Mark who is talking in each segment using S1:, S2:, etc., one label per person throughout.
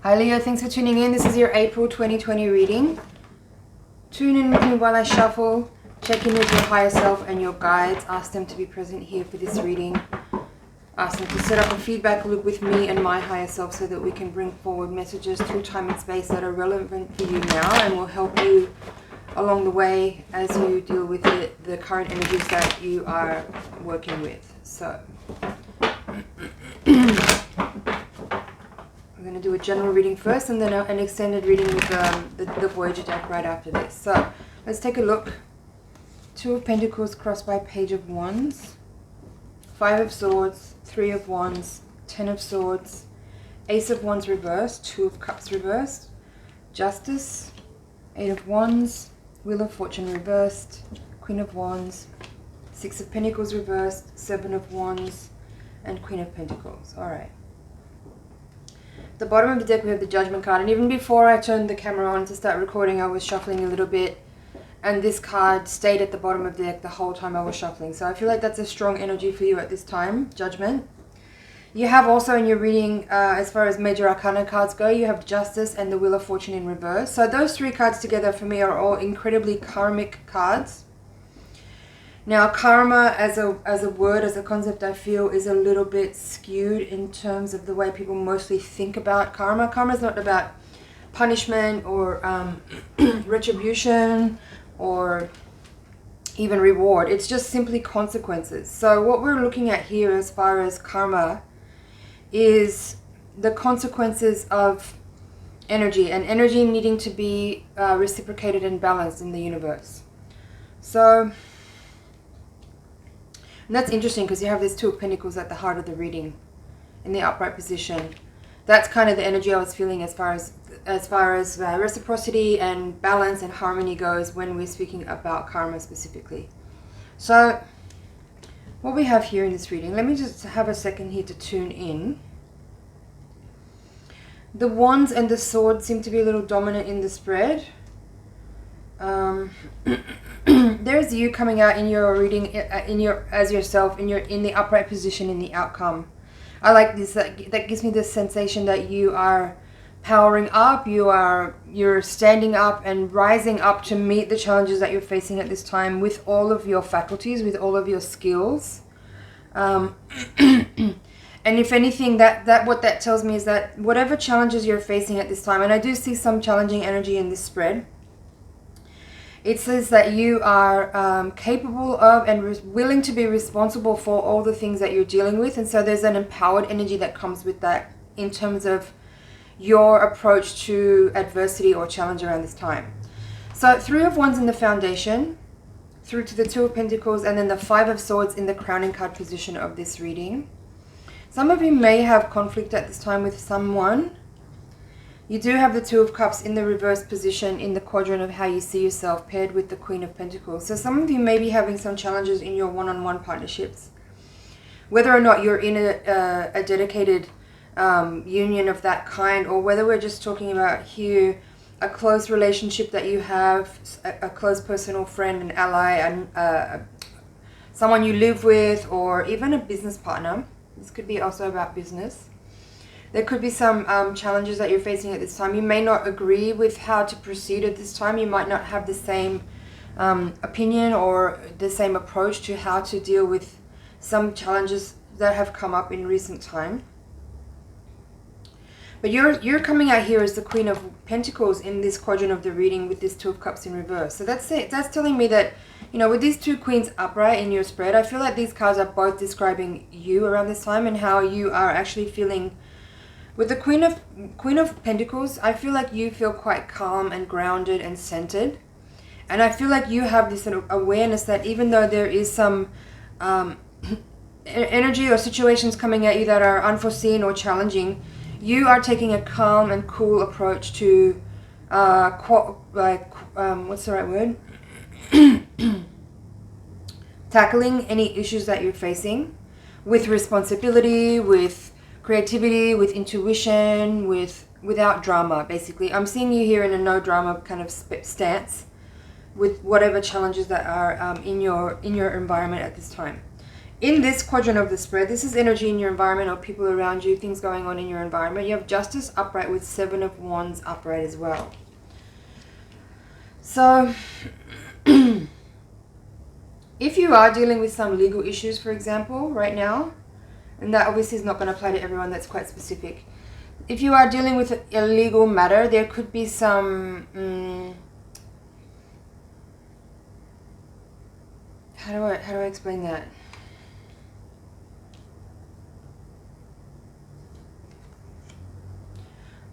S1: Hi Leo, thanks for tuning in. This is your April 2020 reading. Tune in with me while I shuffle. Check in with your higher self and your guides. Ask them to be present here for this reading. Ask them to set up a feedback loop with me and my higher self so that we can bring forward messages through time and space that are relevant for you now and will help you along the way as you deal with the current energies that you are working with. So I'm going to do a general reading first and then an extended reading with the Voyager deck right after this. So let's take a look. Two of Pentacles crossed by Page of Wands, Five of Swords, Three of Wands, Ten of Swords, Ace of Wands reversed, Two of Cups reversed, Justice, Eight of Wands, Wheel of Fortune reversed, Queen of Wands, Six of Pentacles reversed, Seven of Wands, and Queen of Pentacles. Alright. At the bottom of the deck we have the Judgment card, and even before I turned the camera on to start recording I was shuffling a little bit, and this card stayed at the bottom of the deck the whole time I was shuffling. So I feel like that's a strong energy for you at this time, Judgment. You have also in your reading, as far as major arcana cards go, you have Justice and the Wheel of Fortune in reverse. So those three cards together for me are all incredibly karmic cards. Now karma as a word, as a concept, I feel is a little bit skewed in terms of the way people mostly think about karma. Karma is not about punishment or retribution or even reward. It's just simply consequences. So what we're looking at here as far as karma is the consequences of energy, and energy needing to be reciprocated and balanced in the universe. So, and that's interesting because you have this Two of Pentacles at the heart of the reading in the upright position. That's kind of the energy I was feeling as far as reciprocity and balance and harmony goes when we're speaking about karma specifically. So what we have here in this reading, let me just have a second here to tune in. The Wands and the Swords seem to be a little dominant in the spread. There's you coming out in your reading as yourself in the upright position in the outcome. I like this. That gives me this sensation that you are powering up, you're standing up and rising up to meet the challenges that you're facing at this time with all of your faculties, with all of your skills. And if anything, that what that tells me is that whatever challenges you're facing at this time, and I do see some challenging energy in this spread, it says that you are capable of and willing to be responsible for all the things that you're dealing with. And so there's an empowered energy that comes with that in terms of your approach to adversity or challenge around this time. So Three of Wands in the foundation, through to the Two of Pentacles, and then the Five of Swords in the crowning card position of this reading. Some of you may have conflict at this time with someone. You do have the Two of Cups in the reverse position in the quadrant of how you see yourself, paired with the Queen of Pentacles. So some of you may be having some challenges in your one-on-one partnerships. Whether or not you're in a dedicated union of that kind, or whether we're just talking about here a close relationship that you have, a close personal friend, an ally, and someone you live with, or even a business partner. This could be also about business. There could be some challenges that you're facing at this time. You may not agree with how to proceed at this time. You might not have the same opinion or the same approach to how to deal with some challenges that have come up in recent time. But you're coming out here as the Queen of Pentacles in this quadrant of the reading with this Two of Cups in reverse. So that's it. That's telling me that, you know, with these two queens upright in your spread, I feel like these cards are both describing you around this time and how you are actually feeling. With the Queen of Pentacles, I feel like you feel quite calm and grounded and centered. And I feel like you have this awareness that even though there is some energy or situations coming at you that are unforeseen or challenging, you are taking a calm and cool approach to, what's the right word? Tackling any issues that you're facing with responsibility, with creativity, with intuition, without drama, basically. I'm seeing you here in a no drama kind of stance with whatever challenges that are in your environment at this time. in this quadrant of the spread, this is energy in your environment or people around you, things going on in your environment. You have Justice upright with 7 of Wands upright as well. So, if you are dealing with some legal issues, for example, right now, and that obviously is not going to apply to everyone, that's quite specific. If you are dealing with a legal matter, there could be some... How do I explain that?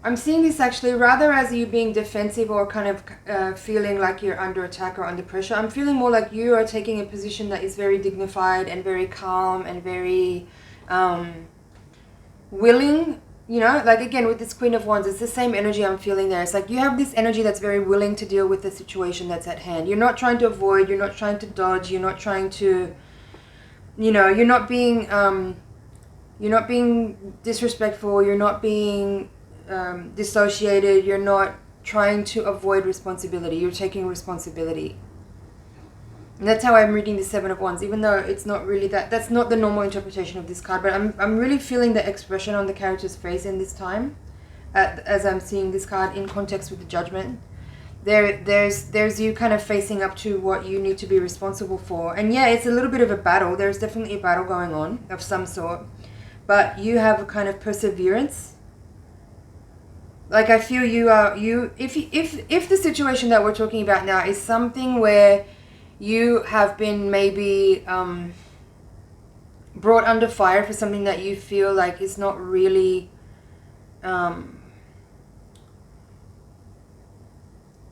S1: I'm seeing this actually rather as you being defensive or kind of feeling like you're under attack or under pressure. I'm feeling more like you are taking a position that is very dignified and very calm and very willing. You know, like again with this Queen of Wands, it's the same energy I'm feeling there. It's like you have this energy that's very willing to deal with the situation that's at hand. You're not trying to avoid, you're not trying to dodge, you're not trying to, you know, you're not being disrespectful, you're not being dissociated, you're not trying to avoid responsibility, you're taking responsibility. And that's how I'm reading the 7 of Wands, even though it's not really that's not the normal interpretation of this card, but I'm really feeling the expression on the character's face in this time, as I'm seeing this card in context with the Judgment. There's you kind of facing up to what you need to be responsible for. And yeah, it's a little bit of a battle. There's definitely a battle going on of some sort, but you have a kind of perseverance. Like I feel if the situation that we're talking about now is something where you have been maybe brought under fire for something that you feel like is not really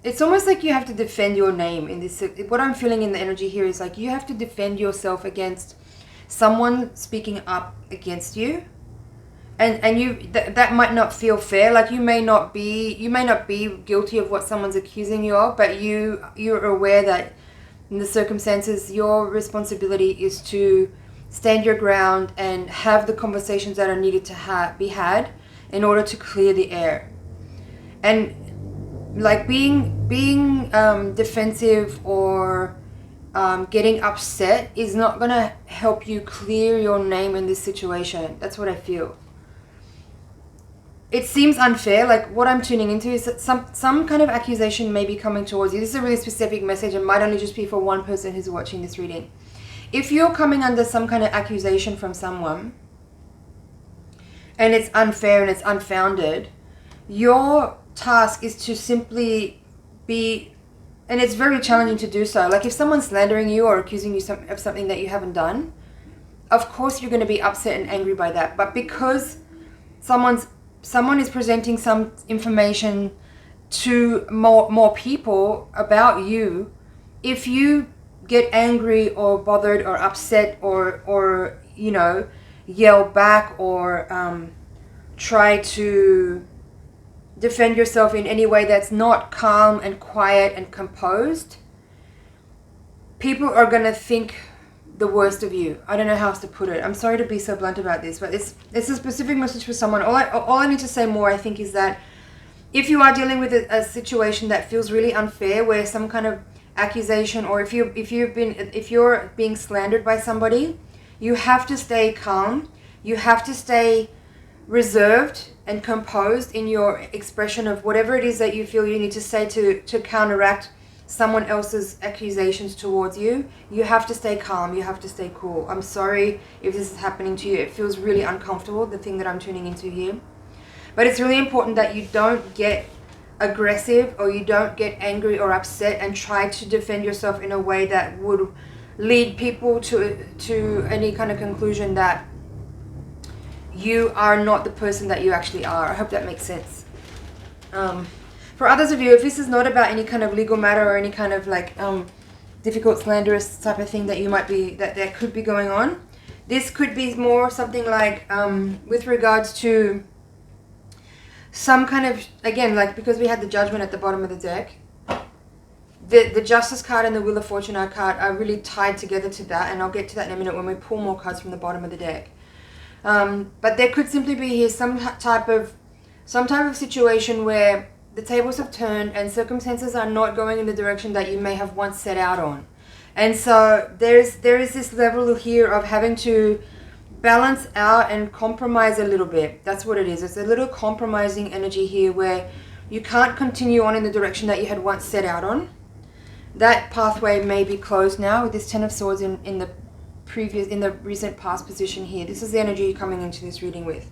S1: it's almost like you have to defend your name in this. What I'm feeling in the energy here is like you have to defend yourself against someone speaking up against you. And you that might not feel fair. Like you may not be guilty of what someone's accusing you of, but you're aware that in the circumstances your responsibility is to stand your ground and have the conversations that are needed to be had in order to clear the air. And like being defensive or getting upset is not gonna help you clear your name in this situation. That's what I feel. It seems unfair. Like what I'm tuning into is that some kind of accusation may be coming towards you. This is a really specific message and might only just be for one person who's watching this reading. If you're coming under some kind of accusation from someone and it's unfair and it's unfounded, your task is to simply be, and it's very challenging to do so. Like if someone's slandering you or accusing you of something that you haven't done, of course you're going to be upset and angry by that. But because someone is presenting some information to more people about you, if you get angry or bothered or upset or you know, yell back or try to defend yourself in any way that's not calm and quiet and composed, people are going to think the worst of you. I don't know how else to put it. I'm sorry to be so blunt about this, but it's a specific message for someone. All I need to say more, I think, is that if you are dealing with a situation that feels really unfair, where some kind of accusation, or if you're being slandered by somebody, you have to stay calm. You have to stay reserved and composed in your expression of whatever it is that you feel you need to say to counteract someone else's accusations towards you. You have to stay calm. You have to stay cool. I'm sorry if this is happening to you. It feels really uncomfortable, the thing that I'm tuning into here. But it's really important that you don't get aggressive or you don't get angry or upset and try to defend yourself in a way that would lead people to any kind of conclusion that you are not the person that you actually are. I hope that makes sense. For others of you, if this is not about any kind of legal matter or any kind of like difficult slanderous type of thing that you might be, that there could be going on, this could be more something like with regards to some kind of, again, like because we had the Judgment at the bottom of the deck, the Justice card and the Wheel of Fortune card are really tied together to that, and I'll get to that in a minute when we pull more cards from the bottom of the deck. But there could simply be here some type of situation where the tables have turned and circumstances are not going in the direction that you may have once set out on. And so there is this level here of having to balance out and compromise a little bit. That's what it is. It's a little compromising energy here where you can't continue on in the direction that you had once set out on. That pathway may be closed now with this Ten of Swords in the recent past position here. This is the energy you're coming into this reading with.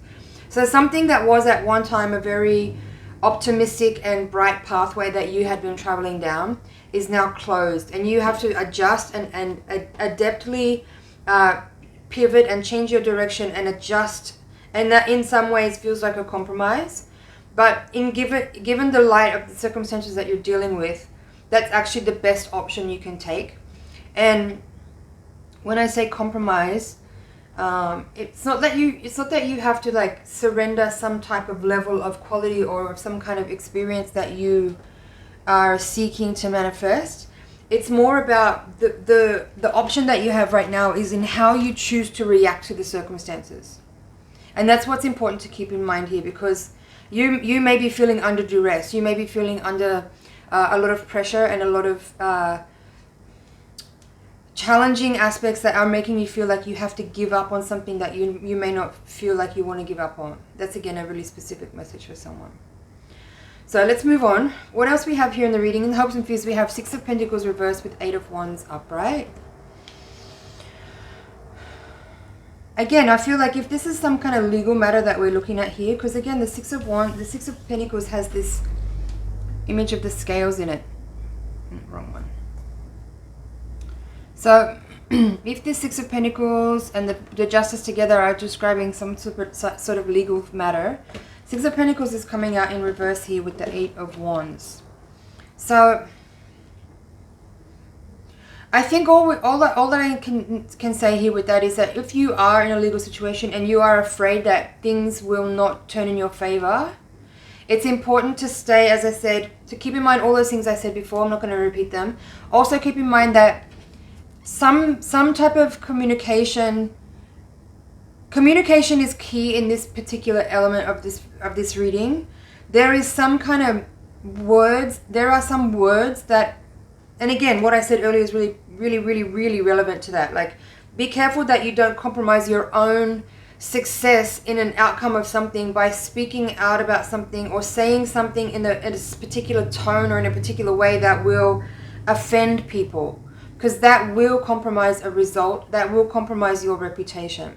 S1: So something that was at one time a very optimistic and bright pathway that you had been traveling down is now closed, and you have to adjust and adeptly pivot and change your direction and adjust, and that in some ways feels like a compromise, but given the light of the circumstances that you're dealing with, that's actually the best option you can take. And when I say compromise, it's not that you have to like surrender some type of level of quality or some kind of experience that you are seeking to manifest. It's more about the option that you have right now is in how you choose to react to the circumstances. And that's what's important to keep in mind here, because you may be feeling under duress, you may be feeling under a lot of pressure and a lot of challenging aspects that are making you feel like you have to give up on something that you may not feel like you want to give up on. That's again a really specific message for someone. So let's move on. What else we have here in the reading? In the hopes and fears, we have Six of Pentacles reversed with Eight of Wands upright. Again, I feel like if this is some kind of legal matter that we're looking at here, because again, the Six of Pentacles has this image of the scales in it. Wrong one. So if the Six of Pentacles and the Justice together are describing some sort of legal matter, Six of Pentacles is coming out in reverse here with the Eight of Wands. So I think all that I can say here with that is that if you are in a legal situation and you are afraid that things will not turn in your favor, it's important to stay, as I said, to keep in mind all those things I said before. I'm not going to repeat them. Also keep in mind that some type of communication is key in this particular element of this reading. There is some kind of words, there are some words that, and again, what I said earlier is really relevant to that. Like, be careful that you don't compromise your own success in an outcome of something by speaking out about something or saying something in a particular tone or in a particular way that will offend people, because that will compromise a result, that will compromise your reputation.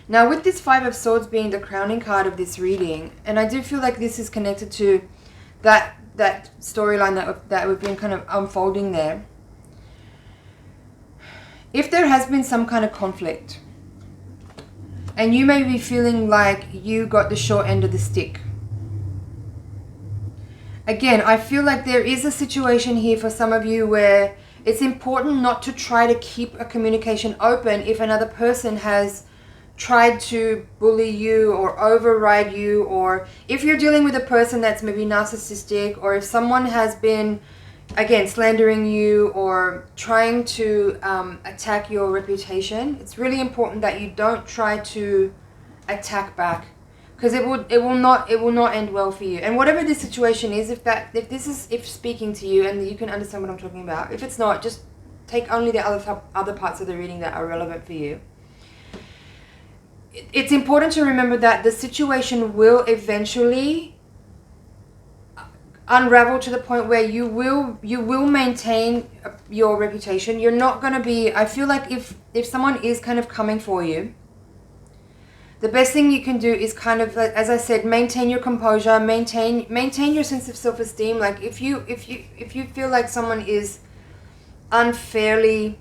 S1: Now, with this Five of Swords being the crowning card of this reading, and I do feel like this is connected to that storyline that we've been kind of unfolding there. If there has been some kind of conflict, and you may be feeling like you got the short end of the stick, again, I feel like there is a situation here for some of you where it's important not to try to keep a communication open if another person has tried to bully you or override you, or if you're dealing with a person that's maybe narcissistic, or if someone has been, again, slandering you or trying to attack your reputation. It's really important that you don't try to attack back, because it will not end well for you. And whatever this situation is, if speaking to you and you can understand what I'm talking about, if it's not, just take only the other parts of the reading that are relevant for you. It's important to remember that the situation will eventually unravel to the point where you will maintain your reputation. You're not going to be, I feel like if someone is kind of coming for you, the best thing you can do is kind of, as I said, maintain your composure, maintain your sense of self-esteem. Like if you feel like someone is unfairly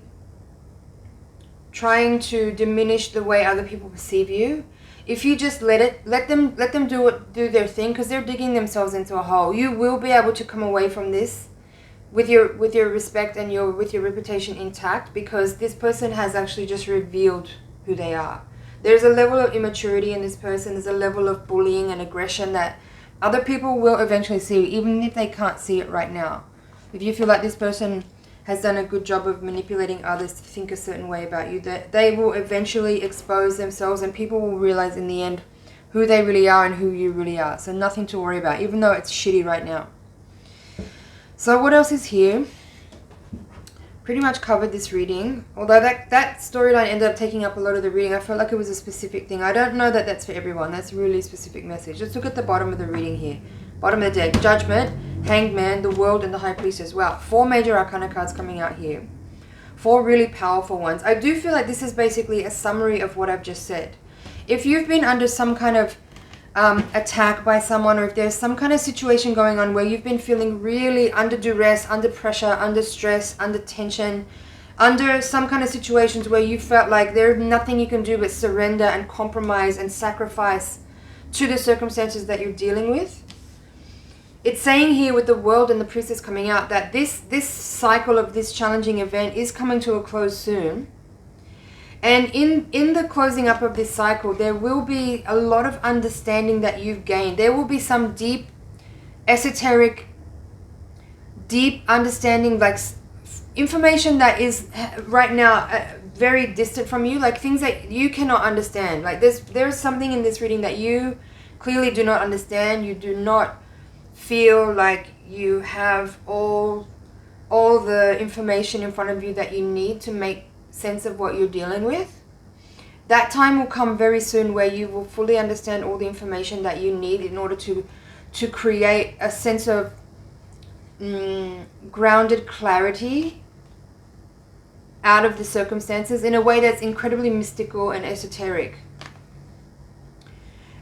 S1: trying to diminish the way other people perceive you, if you just let them do their thing, because they're digging themselves into a hole, you will be able to come away from this with your respect and with your reputation intact, because this person has actually just revealed who they are. There's a level of immaturity in this person. There's a level of bullying and aggression that other people will eventually see, even if they can't see it right now. If you feel like this person has done a good job of manipulating others to think a certain way about you, that they will eventually expose themselves, and people will realize in the end who they really are and who you really are. So nothing to worry about, even though it's shitty right now. So what else is here? pretty much covered this reading. Although that storyline ended up taking up a lot of the reading, I felt like it was a specific thing. I don't know that that's for everyone. That's a really specific message. Let's look at the bottom of the reading here. Bottom of the deck. Judgment, Hanged Man, the World, and the High Priestess. Wow, 4 major arcana cards coming out here. 4 really powerful ones. I do feel like this is basically a summary of what I've just said. If you've been under some kind of attack by someone, or if there's some kind of situation going on where you've been feeling really under duress, under pressure, under stress, under tension, under some kind of situations where you felt like there's nothing you can do but surrender and compromise and sacrifice to the circumstances that you're dealing with, it's saying here with the World and the Priestess coming out that this cycle of this challenging event is coming to a close soon. And in the closing up of this cycle, there will be a lot of understanding that you've gained. There will be some deep, esoteric, deep understanding, like information that is right now very distant from you, like things that you cannot understand. Like there's something in this reading that you clearly do not understand. You do not feel like you have all the information in front of you that you need to make sense of what you're dealing with. That time will come very soon where you will fully understand all the information that you need in order to create a sense of grounded clarity out of the circumstances in a way that's incredibly mystical and esoteric.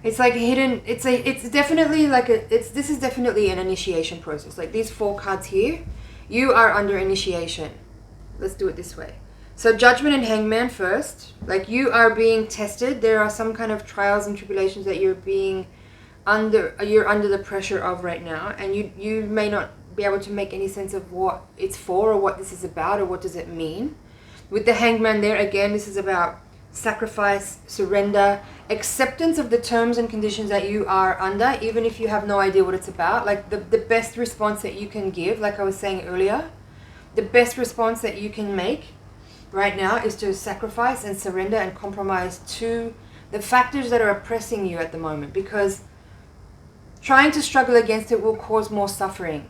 S1: It's like hidden, it's definitely like this is definitely an initiation process. Like these 4 cards here, you are under initiation. Let's do it this way. So Judgment and Hangman first. Like you are being tested. There are some kind of trials and tribulations that you're under the pressure of right now, and you may not be able to make any sense of what it's for or what this is about or what does it mean. With the Hangman there, again, this is about sacrifice, surrender, acceptance of the terms and conditions that you are under, even if you have no idea what it's about. Like the best response that you can give, like I was saying earlier, the best response that you can make right now is to sacrifice and surrender and compromise to the factors that are oppressing you at the moment, because trying to struggle against it will cause more suffering.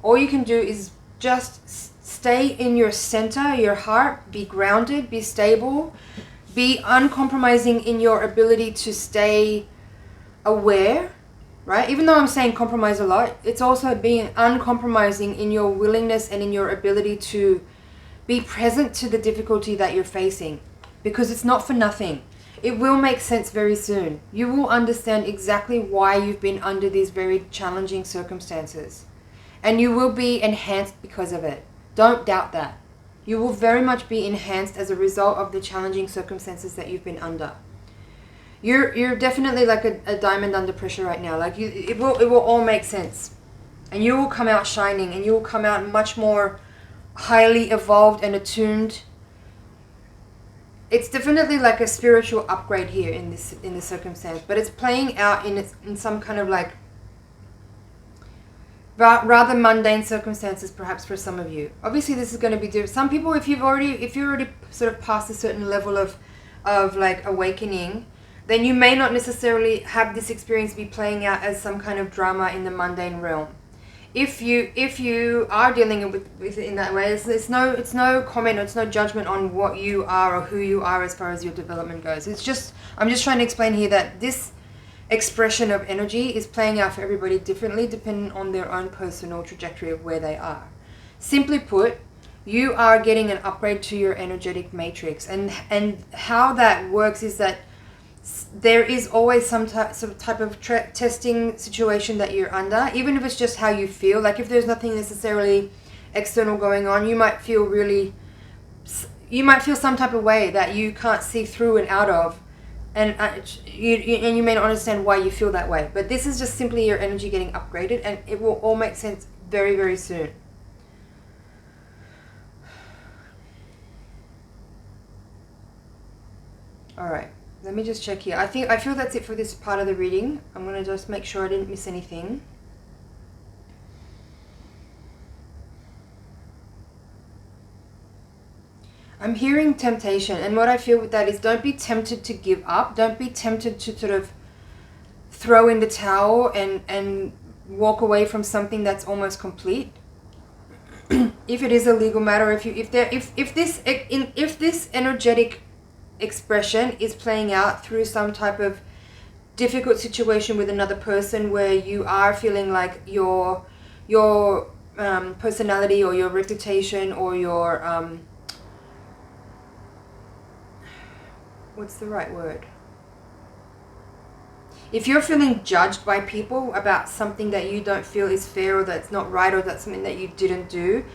S1: All you can do is just stay in your center, your heart, be grounded, be stable, be uncompromising in your ability to stay aware, right? Even though I'm saying compromise a lot, it's also being uncompromising in your willingness and in your ability to be present to the difficulty that you're facing, because it's not for nothing. It will make sense very soon. You will understand exactly why you've been under these very challenging circumstances, and you will be enhanced because of it. Don't doubt that. You will very much be enhanced as a result of the challenging circumstances that you've been under. You're definitely like a diamond under pressure right now. Like it will all make sense, and you will come out shining, and you will come out much more highly evolved and attuned. It's definitely like a spiritual upgrade here in this circumstance, but it's playing out in some kind of like rather mundane circumstances, perhaps, for some of you. Obviously this is going to be different. Some people, if you're already sort of past a certain level of like awakening, then you may not necessarily have this experience be playing out as some kind of drama in the mundane realm. If you are dealing with it in that way, it's no comment or it's no judgment on what you are or who you are as far as your development goes. I'm just trying to explain here that this expression of energy is playing out for everybody differently, depending on their own personal trajectory of where they are. Simply put, you are getting an upgrade to your energetic matrix, and how that works is that there is always some type of testing situation that you're under, even if it's just how you feel. Like if there's nothing necessarily external going on, you might feel some type of way that you can't see through and out of, and you may not understand why you feel that way. But this is just simply your energy getting upgraded, and it will all make sense very, very soon. All right. Let me just check here. I feel that's it for this part of the reading. I'm going to just make sure I didn't miss anything. I'm hearing temptation, and what I feel with that is don't be tempted to give up. Don't be tempted to sort of throw in the towel and walk away from something that's almost complete. if it is a legal matter, if this energetic expression is playing out through some type of difficult situation with another person, where you are feeling like your personality or your reputation or your what's the right word? If you're feeling judged by people about something that you don't feel is fair, or that's not right, or that's something that you didn't do,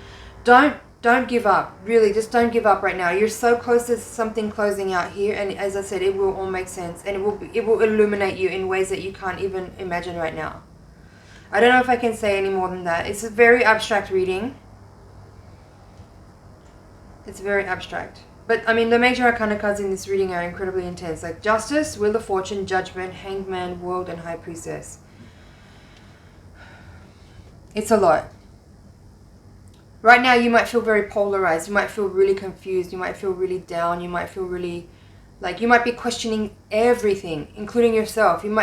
S1: don't give up. Really, just don't give up right now. You're so close to something closing out here, and as I said, it will all make sense, and it will illuminate you in ways that you can't even imagine right now. I don't know if I can say any more than that. It's a very abstract reading. It's very abstract. But, I mean, the major arcana cards in this reading are incredibly intense. Like Justice, Wheel of Fortune, Judgment, Hanged Man, World, and High Priestess. It's a lot. Right now, you might feel very polarized. You might feel really confused. You might feel really down. You might feel really... like, you might be questioning everything, including yourself. And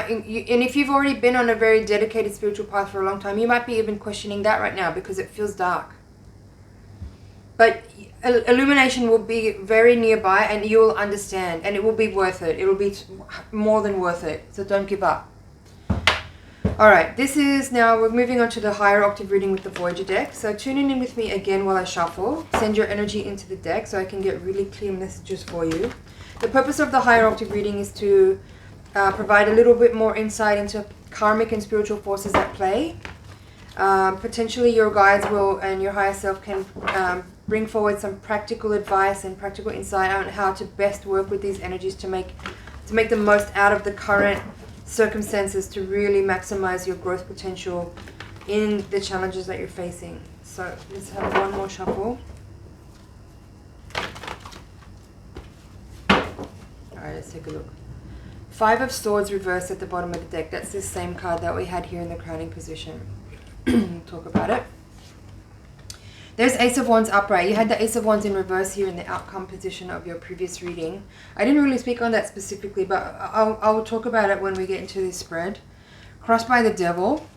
S1: if you've already been on a very dedicated spiritual path for a long time, you might be even questioning that right now because it feels dark. But illumination will be very nearby, and you'll understand, and it will be worth it. It will be more than worth it. So don't give up. Alright, this is now, we're moving on to the Higher Octave reading with the Voyager deck. So tune in with me again while I shuffle. Send your energy into the deck so I can get really clear messages for you. The purpose of the Higher Octave reading is to provide a little bit more insight into karmic and spiritual forces at play. Potentially your guides will, and your higher self can bring forward some practical advice and practical insight on how to best work with these energies to make the most out of the current circumstances, to really maximize your growth potential in the challenges that you're facing. So let's have one more shuffle. Alright, let's take a look. Five of Swords reversed at the bottom of the deck. That's the same card that we had here in the crowning position. We'll talk about it. There's Ace of Wands upright. You had the Ace of Wands in reverse here in the outcome position of your previous reading. I didn't really speak on that specifically, but I'll talk about it when we get into this spread. Crossed by the Devil.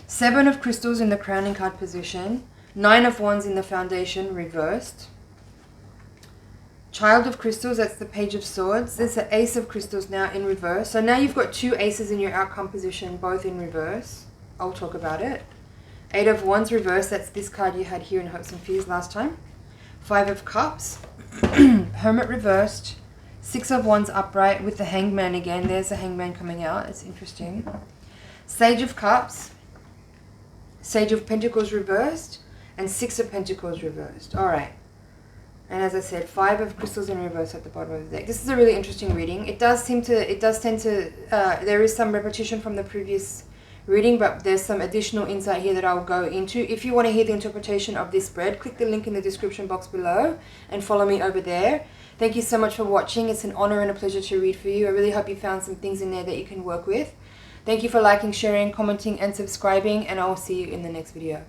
S1: Seven of Crystals in the crowning card position. Nine of Wands in the foundation reversed. Child of Crystals, that's the Page of Swords. There's the Ace of Crystals now in reverse. So now you've got two aces in your outcome position, both in reverse. I'll talk about it. Eight of Wands reversed, that's this card you had here in Hopes and Fears last time. Five of Cups. Hermit reversed. Six of Wands upright with the Hanged Man again. There's the Hanged Man coming out. It's interesting. Sage of Cups. Sage of Pentacles reversed. And Six of Pentacles reversed. Alright. And as I said, Five of Crystals in reverse at the bottom of the deck. This is a really interesting reading. It does tend to, there is some repetition from the previous reading, but there's some additional insight here that I'll go into. If you want to hear the interpretation of this spread, click the link in the description box below and follow me over there. Thank you so much for watching. It's an honor and a pleasure to read for you. I really hope you found some things in there that you can work with. Thank you for liking, sharing, commenting, and subscribing, and I will see you in the next video.